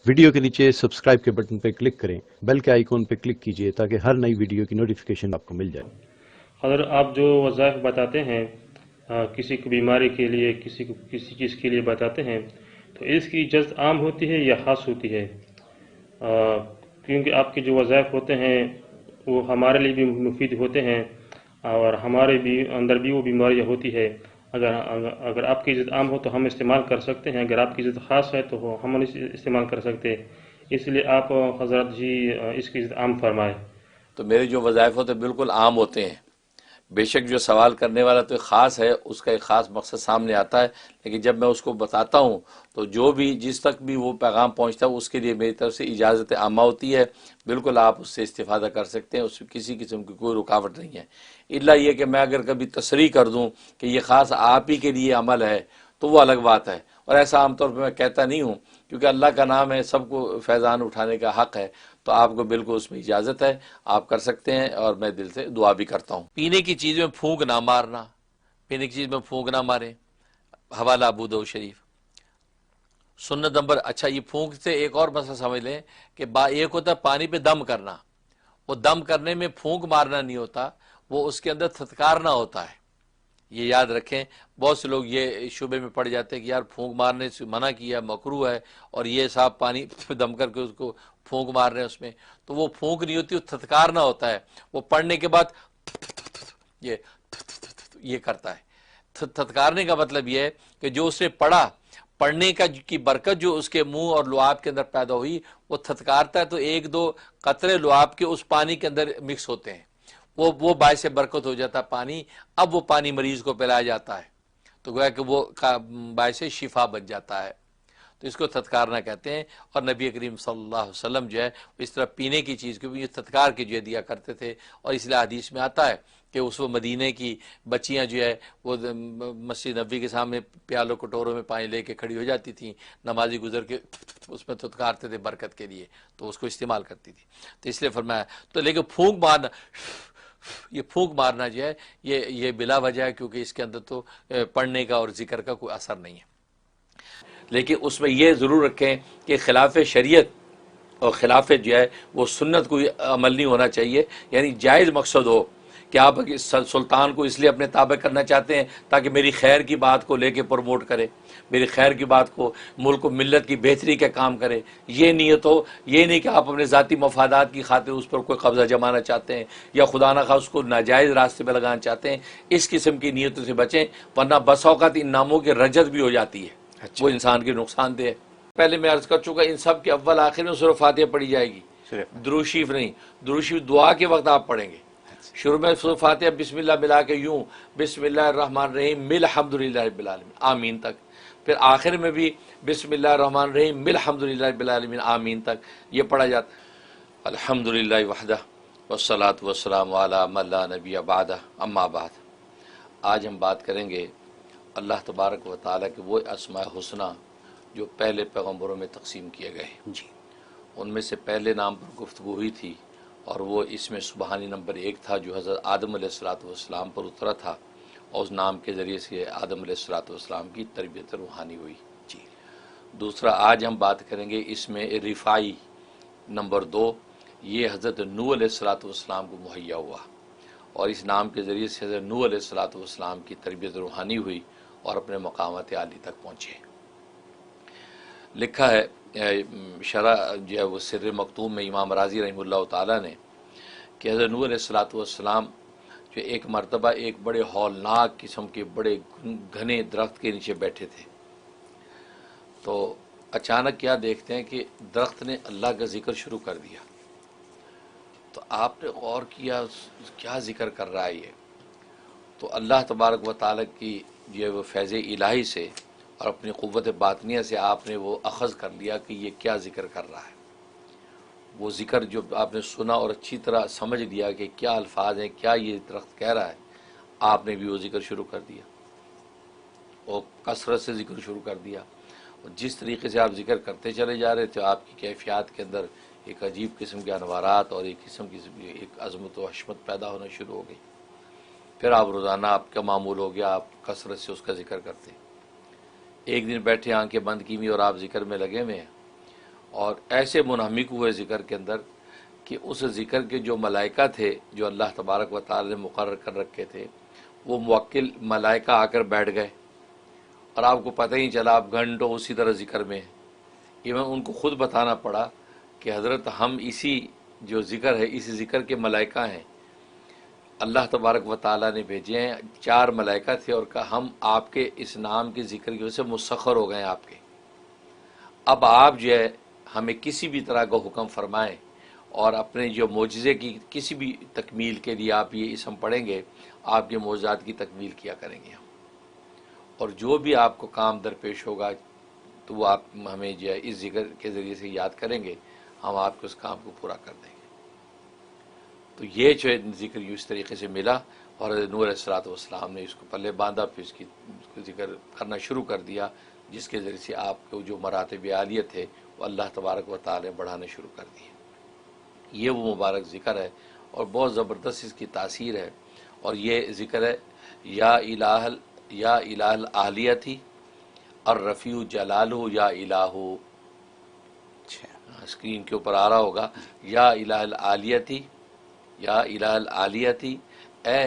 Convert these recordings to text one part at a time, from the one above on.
Video के नीचे subscribe के बटन पर क्लिक करें, बेल के आइकॉन पर क्लिक कीजिए ताकि हर नई वीडियो की नोटिफिकेशन आपको मिल जाए। अगर आप जो वज़ाइफ बताते हैं किसी को बीमारी के लिए, किसी को किसी चीज़ के लिए बताते हैं, तो इसकी इजाज़त आम होती है या ख़ास होती है? क्योंकि आपके जो वज़ाइफ होते हैं वो हमारे लिए भी मुफीद होते हैं और हमारे भी अंदर भी वो बीमारियाँ होती है। अगर अगर आपकी इज़्ज़त आम हो तो हम इस्तेमाल कर सकते हैं, अगर आपकी इज़्ज़त ख़ास है तो हम नहीं इस्तेमाल कर सकते। इसलिए आप हज़रत जी इसकी इज़्ज़त आम फरमाएँ। तो मेरे जो वज़ाइफ होते हैं बिल्कुल आम होते हैं। बेशक जो सवाल करने वाला तो ख़ास है, उसका एक ख़ास मकसद सामने आता है, लेकिन जब मैं उसको बताता हूँ तो जो भी जिस तक भी वो पैगाम पहुँचता है उसके लिए मेरी तरफ से इजाज़त आमा होती है। बिल्कुल आप उससे इस्तिफ़ादा कर सकते हैं, उसमें किसी किस्म की कोई रुकावट नहीं है। इल्ला ये कि मैं अगर कभी तसरीह कर दूँ कि ये ख़ास आप ही के लिए अमल है तो वो अलग बात है, और ऐसा आमतौर पर मैं कहता नहीं हूँ, क्योंकि अल्लाह का नाम है, सबको फैज़ान उठाने का हक़ है। तो आपको बिल्कुल उसमें इजाज़त है, आप कर सकते हैं, और मैं दिल से दुआ भी करता हूँ। पीने की चीज़ में फूंक ना मारना, पीने की चीज़ में फूंक ना मारें। हवाला अबू दाऊद शरीफ। सुन्नत नंबर, अच्छा ये फूंक से एक और मसला समझ लें कि एक होता है पानी पे दम करना, वो दम करने में फूंक मारना नहीं होता, वो उसके अंदर थतकारना होता है। ये याद रखें, बहुत से लोग ये शुबे में पड़ जाते हैं कि यार फूंक मारने से मना किया, मकरू है, और ये साफ पानी दम करके उसको फूंक मार रहे हैं उसमें, तो वो फूंक नहीं होती, वो थतकारना होता है। वो पढ़ने के बाद ये ये करता है। थतकारने का मतलब ये है कि जो उसने पढ़ा, पढ़ने का की बरकत जो उसके मुंह और लुआब के अंदर पैदा हुई, वो थतकारता है, तो एक दो कतरे लुआब के उस पानी के अंदर मिक्स होते हैं, वो बायसे बरकत हो जाता है पानी। अब वो पानी मरीज को पिलाया जाता है, तो गोया कि वो बायसे शिफा बन जाता है। तो इसको थतकारना कहते हैं। और नबी करीम सल्लल्लाहु अलैहि वसल्लम जो है इस तरह पीने की चीज़ को भी ये थतकार के जो है दिया करते थे। और इसलिए हदीस में आता है कि उस वो मदीने की बच्चियां जो है वो मस्जिद नबी के सामने प्यालों कटोरों में पानी लेके खड़ी हो जाती थी, नमाजी गुजर के उसमें थतकारते थे बरकत के लिए, तो उसको इस्तेमाल करती थी। तो इसलिए फरमाया, तो लेकिन फूंक मारना, ये फूंक मारना जो है ये बिला वजह है, क्योंकि इसके अंदर तो पढ़ने का और जिक्र का कोई असर नहीं है। लेकिन उसमें यह ज़रूर रखें कि खिलाफ शरीयत और खिलाफ जो है वो सुन्नत कोई अमल नहीं होना चाहिए। यानी जायज़ मकसद हो कि आप सुल्तान को इसलिए अपने ताबे करना चाहते हैं ताकि मेरी खैर की बात को लेके प्रमोट करे, मेरी खैर की बात को, मुल्क को मिल्लत की बेहतरी का काम करे, ये नीयत हो। ये नहीं कि आप अपने ज़ाती मफादात की खातिर उस पर कोई कब्ज़ा जमाना चाहते हैं या खुदा न खा उसको नाजायज़ रास्ते पर लगाना चाहते हैं। इस किस्म की नीयतों से बचें, वरना बस औक़ात इन नामों की रजत भी हो जाती है। वो इंसान के नुकसानदेह है। पहले मैं अर्ज़ कर चुका, इन सब के अव्वल आखिर में सूरह फातिहा पढ़ी जाएगी, दुरूद शरीफ नहीं। दुरूद शरीफ दुआ के वक्त आप पढ़ेंगे। शुरू में सूरह फातिहा बिस्मिल्लाह मिला के यूं बिस्मिल्लाहिर्रहमानिर्रहीम मिल हम्दुलिल्लाहि रब्बिल आलमीन आमीन तक, फिर आखिर में भी बिस्मिल्लाहिर्रहमानिर्रहीम मिल हम्दुलिल्लाहि रब्बिल आलमीन आमीन तक ये पढ़ा जाता। अल्हम्दुलिल्लाहि वहदा वस्सलातु वस्सलामु अला मन ला नबिय्य बअदा, अम्मा बाद। आज हम बात करेंगे अल्लाह तबारक व तआला के वो अस्माए हुस्ना जो पहले पैगम्बरों में तकसीम किए गए जी। उनमें से पहले नाम पर गुफ्तगू हुई थी, और वो इसमें सुबहानी नंबर 1 था जो हज़रत आदम अलैहिस्सलाम पर उतरा था, और उस नाम के ज़रिए से आदम अलैहिस्सलाम की तरबियत रूहानी हुई जी। दूसरा आज हम बात करेंगे इसमें रिफ़ाई नंबर 2, ये हज़रत नूह अलैहिस्सलाम को मुहैया हुआ, और इस नाम के ज़रिए से हज़रत नूह अलैहिस्सलाम की तरबियत रूहानी हुई और अपने मकामात आली तक पहुँचे। लिखा है शरा जो है वो सिर्र मकतूम में इमाम राज़ी रहमतुल्लाह ताला ने कि हज़रत नूह अलैहिस्सलाम जो एक मरतबा एक बड़े हौलनाक किस्म के बड़े घने दरख्त के नीचे बैठे थे, तो अचानक क्या देखते हैं कि दरख्त ने अल्लाह का ज़िक्र शुरू कर दिया। तो आपने गौर किया क्या ज़िक्र कर रहा है ये, तो अल्लाह तबारक व तआला की जो है वो फैज़ इलाही से और अपनी क़ुव्वत बातनिया से आपने वो अख़ज़ कर लिया कि ये क्या ज़िक्र कर रहा है। वो ज़िक्र जो आपने सुना और अच्छी तरह समझ लिया कि क्या अल्फाज हैं, क्या ये दरख्त कह रहा है, आपने भी वो ज़िक्र शुरू कर दिया और कसरत से ज़िक्र शुरू कर दिया। और जिस तरीके से आप ज़िक्र करते चले जा रहे थे, आपकी कैफियत के अंदर एक अजीब किस्म के अनवारात और एक किस्म की एक अज़मत व हशमत पैदा होना शुरू हो गई। फिर आप रोज़ाना आपका मामूल हो गया, आप कसरत से उसका ज़िक्र करते। एक दिन बैठे आंखें बंद की हुई और आप ज़िक्र में लगे हुए हैं, اور ایسے منہمک ہوئے ذکر کے اندر کہ اس ذکر کے جو ملائکہ تھے جو اللہ تبارک و تعالی نے مقرر کر رکھے تھے وہ موکل ملائکہ آ کر بیٹھ گئے اور آپ کو پتہ ہی چلا آپ گھنٹوں اسی طرح ذکر میں ہیں. ایون ان کو خود بتانا پڑا کہ حضرت ہم اسی جو ذکر ہے اسی ذکر کے ملائکہ ہیں, اللہ تبارک و تعالیٰ نے بھیجے ہیں. 4 ملائکہ تھے اور کہا ہم آپ کے اس نام کے ذکر کی وجہ سے مسخر ہو گئے ہیں آپ کے. اب آپ جو ہے ہمیں کسی بھی طرح کا حکم فرمائیں اور اپنے جو معجزے کی کسی بھی تکمیل کے لیے آپ یہ اسم پڑھیں گے, آپ کے معجزات کی تکمیل کیا کریں گے ہم, اور جو بھی آپ کو کام درپیش ہوگا تو وہ آپ ہمیں جو ہے اس ذکر کے ذریعے سے یاد کریں گے, ہم آپ کے اس کام کو پورا کر دیں گے. تو یہ جو ہے ذکر یوں اس طریقے سے ملا اور حضرت نوح علیہ السلام نے اس کو پلے باندھا, پھر اس کی ذکر کرنا شروع کر دیا, جس کے ذریعے سے آپ کو جو مراتب عالیہ تھے وہ اللہ تبارک و تعالی نے بڑھانے شروع کر دیے. یہ وہ مبارک ذکر ہے اور بہت زبردست اس کی تاثیر ہے. اور یہ ذکر ہے یا الہ العالیتی الرفیع جلالہ یا الہو. اسکرین کے اوپر آ رہا ہوگا یا الہ العالیتی, یا الہ العالیتی, اے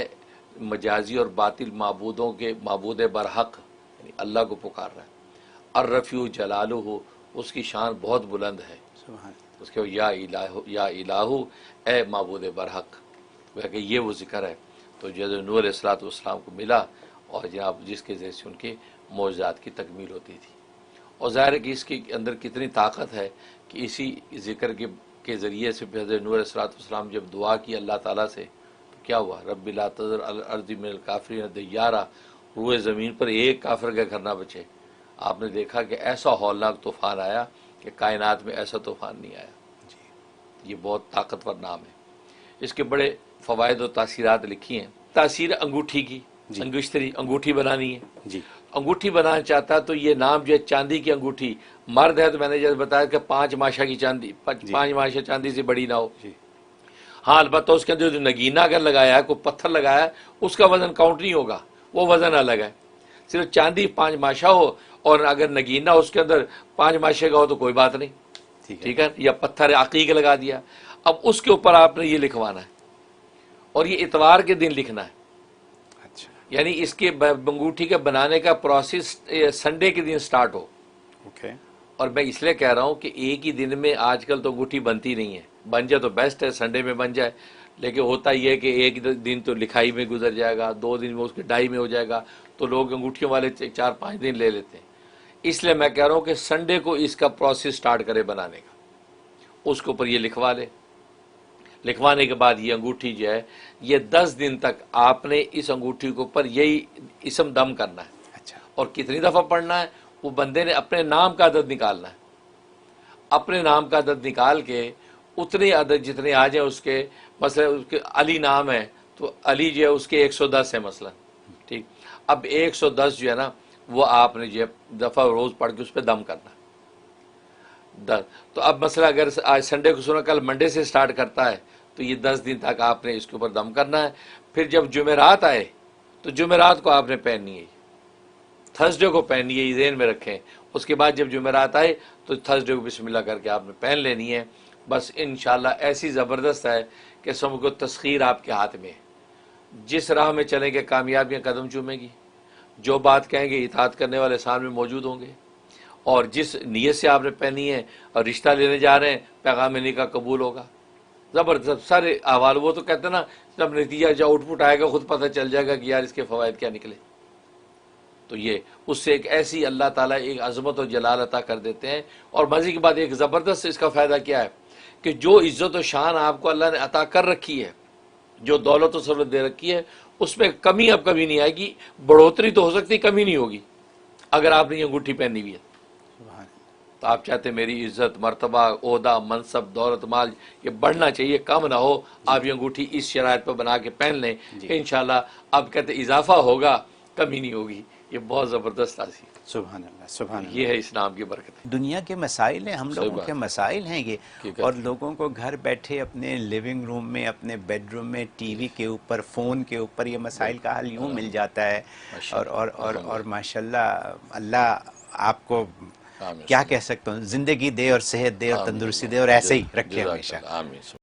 مجازی اور باطل معبودوں کے معبود برحق, یعنی اللہ کو پکار رہا ہے. الرفیع جلالہ, اس کی شان بہت بلند ہے. اس کے یا الہو, اے معبود برحق. کہ یہ وہ ذکر ہے تو جیسے نوح علیہ السلام کو ملا اور جناب جس کے ذریعے سے ان کے معجزات کی تکمیل ہوتی تھی. اور ظاہر ہے کہ اس کے اندر کتنی طاقت ہے کہ اسی ذکر کے ذریعے سے حضرت نوح علیہ السلام جب دعا کی اللہ تعالیٰ سے تو کیا ہوا, رب لا تذر علی الارض من الکافرین دیارا, روئے زمین پر ایک کافر کا گھر نہ بچے. آپ نے دیکھا کہ ایسا ہولناک طوفان آیا کہ کائنات میں ایسا طوفان نہیں آیا. یہ بہت طاقتور نام ہے. اس کے بڑے فوائد و تاثیرات لکھی ہیں. تاثیر انگوٹھی کی, انگشتری انگوٹھی بنانی ہے, جی انگوٹھی بنانا چاہتا ہے تو یہ نام جو ہے چاندی کی انگوٹھی, مرد ہے تو میں نے جیسے بتایا کہ 5 ماشا کی چاندی, 5 ماشا چاندی سے بڑی نہ ہو. ہاں البتہ اس کے اندر جو نگینہ اگر لگایا ہے, کوئی پتھر لگایا ہے, اس کا وزن کاؤنٹ نہیں ہوگا, وہ وزن الگ ہے. صرف چاندی 5 ماشا ہو اور اگر نگینہ اس کے اندر 5 ماشے کا ہو تو کوئی بات نہیں, ٹھیک ہے. یا پتھر عقیق لگا دیا. اب اس کے اوپر آپ نے یہ لکھوانا ہے اور یہ اتوار کے دن لکھنا ہے. یعنی اس کے انگوٹھی کے بنانے کا پروسیس سنڈے کے دن سٹارٹ ہو. اور میں اس لیے کہہ رہا ہوں کہ ایک ہی دن میں آج کل تو انگوٹھی بنتی نہیں ہے, بن جائے تو بیسٹ ہے, سنڈے میں بن جائے, لیکن ہوتا یہ ہے کہ ایک دن تو لکھائی میں گزر جائے گا, 2 دن میں اس کے ڈائی میں ہو جائے گا, تو لوگ انگوٹھیوں والے 4-5 دن لے لیتے ہیں. اس لیے میں کہہ رہا ہوں کہ سنڈے کو اس کا پروسیس سٹارٹ کرے بنانے کا, اس کے اوپر یہ لکھوا لے. لکھوانے کے بعد یہ انگوٹھی جو ہے یہ 10 دن تک آپ نے اس انگوٹھی کے اوپر یہی اسم دم کرنا ہے. اور کتنی دفعہ پڑھنا ہے, وہ بندے نے اپنے نام کا عدد نکالنا ہے. اپنے نام کا عدد نکال کے اتنے عدد جتنے آ جائیں اس کے, مثلا اس کے علی نام ہے تو علی جو ہے اس کے 110 ہے مثلا, ٹھیک. اب 110 جو ہے نا وہ آپ نے جو ہے دفعہ روز پڑھ کے اس پہ دم کرنا ہے. تو اب مثلا اگر آج سنڈے کو سنا, کل منڈے سے سٹارٹ کرتا ہے تو یہ 10 دن تک آپ نے اس کے اوپر دم کرنا ہے. پھر جب جمعرات آئے تو جمعرات کو آپ نے پہننی ہے, تھرسڈے کو پہننی ہے, یہ ذہن میں رکھیں. اس کے بعد جب جمعرات آئے تو تھرسڈے کو بسم اللہ کر کے آپ نے پہن لینی ہے. بس انشاءاللہ ایسی زبردست ہے کہ سب کو تسخیر آپ کے ہاتھ میں ہے. جس راہ میں چلیں گے کامیابیاں قدم چومیں گی, جو بات کہیں گے اطاعت کرنے والے سامنے موجود ہوں گے, اور جس نیت سے آپ نے پہنی ہے اور رشتہ لینے جا رہے ہیں پیغام نکاح قبول ہوگا. زبردست سارے احوال. وہ تو کہتے ہیں نا جب نتیجہ جو آؤٹ پٹ آئے گا خود پتہ چل جائے گا کہ یار اس کے فوائد کیا نکلے. تو یہ اس سے ایک ایسی اللہ تعالیٰ ایک عظمت و جلال عطا کر دیتے ہیں. اور مزے کی بات ایک زبردست اس کا فائدہ کیا ہے کہ جو عزت و شان آپ کو اللہ نے عطا کر رکھی ہے, جو دولت و ثروت دے رکھی ہے, اس میں کمی اب کبھی نہیں آئے گی. بڑھوتری تو ہو سکتی, کمی نہیں ہوگی اگر آپ نے یہ انگوٹھی پہنی ہوئی ہے. تو آپ چاہتے میری عزت مرتبہ عہدہ منصب دولت مال یہ بڑھنا چاہیے, کم نہ ہو. آپ یہ انگوٹھی اس شرائط پر بنا کے پہن لیں, انشاءاللہ اب کہتے اضافہ ہوگا, کمی نہیں ہوگی. یہ بہت زبردست تاثیر. سبحان اللہ, سبحان اللہ. یہ ہے اسلام کی برکت. دنیا کے مسائل ہیں, ہم لوگوں کے مسائل ہیں یہ, اور لوگوں کو گھر بیٹھے اپنے لیونگ روم میں, اپنے بیڈ روم میں, ٹی وی کے اوپر, فون کے اوپر یہ مسائل کا حل یوں مل جاتا ہے. اور ماشاءاللہ اللہ آپ کو کیا کہہ سکتا ہوں، زندگی دے اور صحت دے اور تندرستی دے اور ایسے ہی رکھے ہمیشہ. آمین.